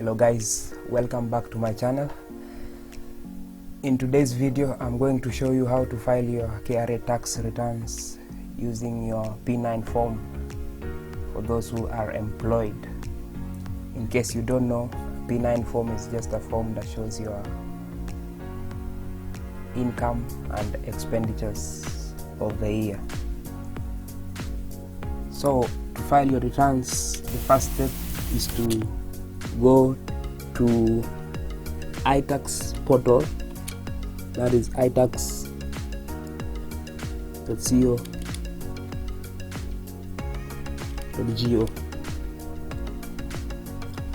Hello guys, welcome back to my channel. In today's video I'm going to show you how to file your KRA tax returns using your P9 form for those who are employed. In case you don't know, P9 form is just a form that shows your income and expenditures of the year. So to file your returns, the first step is to go to iTax portal, that is itax.co.go.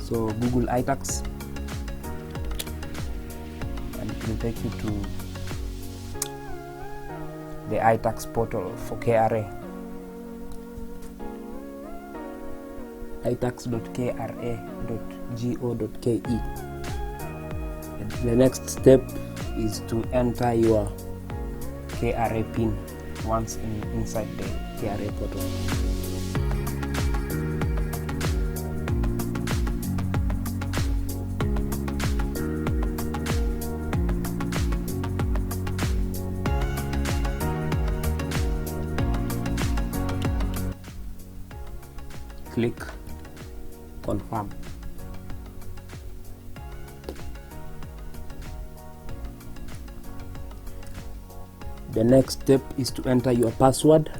So Google iTax and it will take you to the iTax portal for KRA, itax.kra.go.ke. And the next step is to enter your KRA PIN once inside the KRA portal. Click confirm. The next step is to enter your password.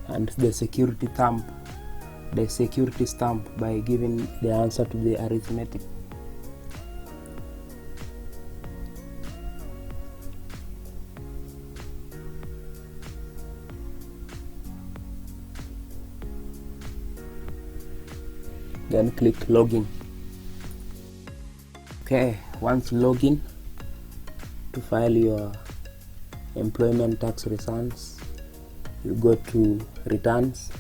And the security stamp by giving the answer to the arithmetic. Then click login. Okay, once login, to file your employment tax returns, you go to returns.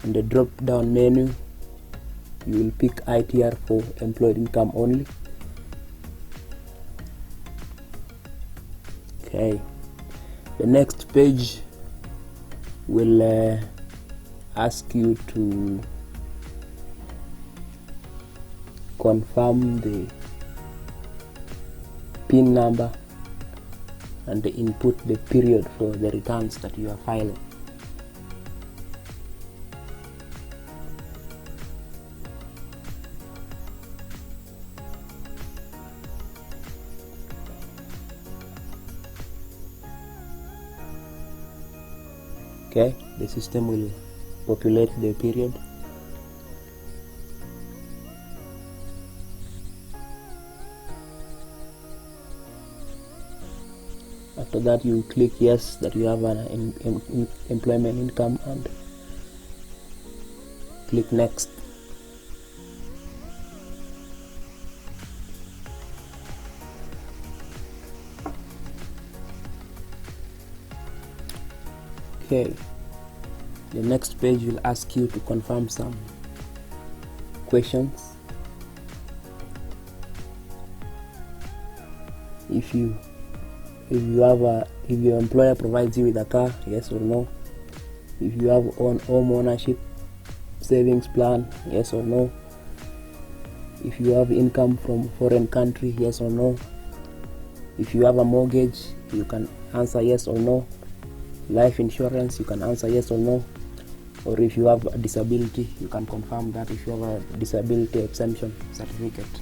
In the drop down menu, you will pick ITR for employed income only. Okay, the next page will ask you to confirm the PIN number and input the period for the returns that you are filing. Okay, the system will populate the period. After that, you click yes that you have an employment income and click next. Okay, the next page will ask you to confirm some questions. If your employer provides you with a car, yes or no. If you have home ownership savings plan, yes or no. If you have income from foreign country, yes or no. If you have a mortgage, you can answer yes or no. Life insurance, you can answer yes or no. Or if you have a disability, you can confirm that if you have a disability exemption certificate.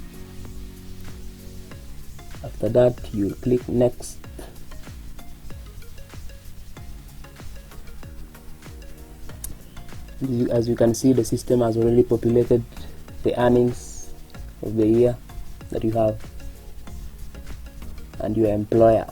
After that, you click next. As you can see, the system has already populated the earnings of the year that you have and your employer.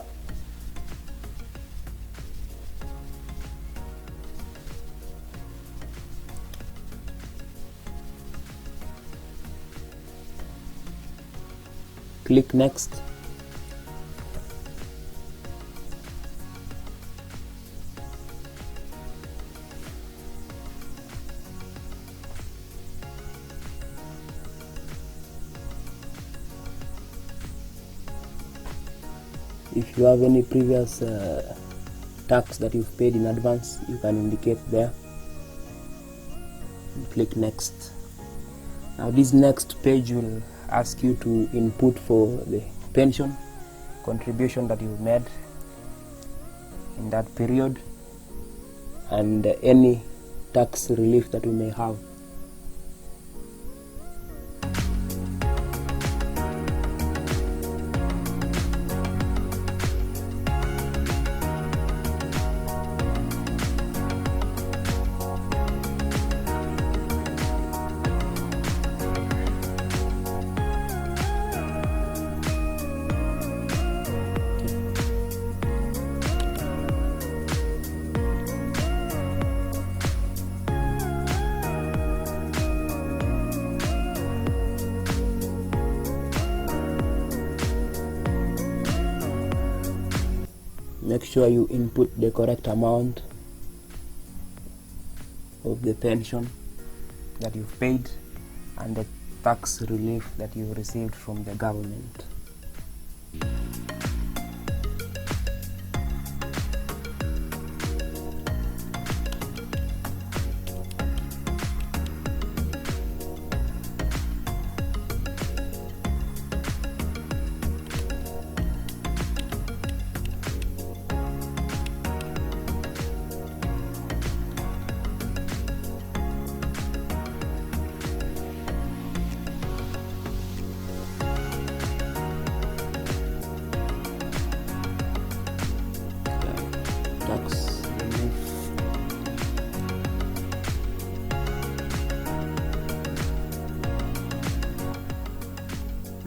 Click next. If you have any previous tax that you've paid in advance, you can indicate there. Click next. Now this next page will ask you to input for the pension contribution that you've made in that period, and any tax relief that we may have. Make sure you input the correct amount of the pension that you've paid and the tax relief that you received from the government. Tax relief.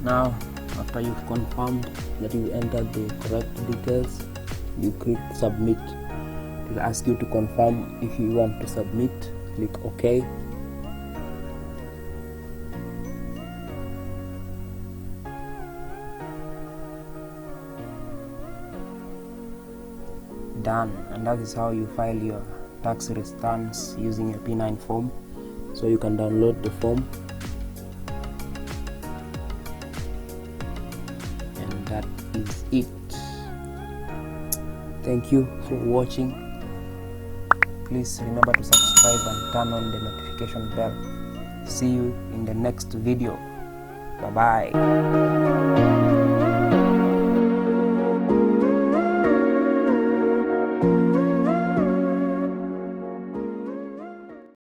Now, after you've confirmed that you entered the correct details, you click submit. It will ask you to confirm if you want to submit. Click OK. Done. And that is how you file your tax returns using a P9 form. So you can download the form, and that is it. Thank you for watching. Please remember to subscribe and turn on the notification bell. See you in the next video. Bye bye.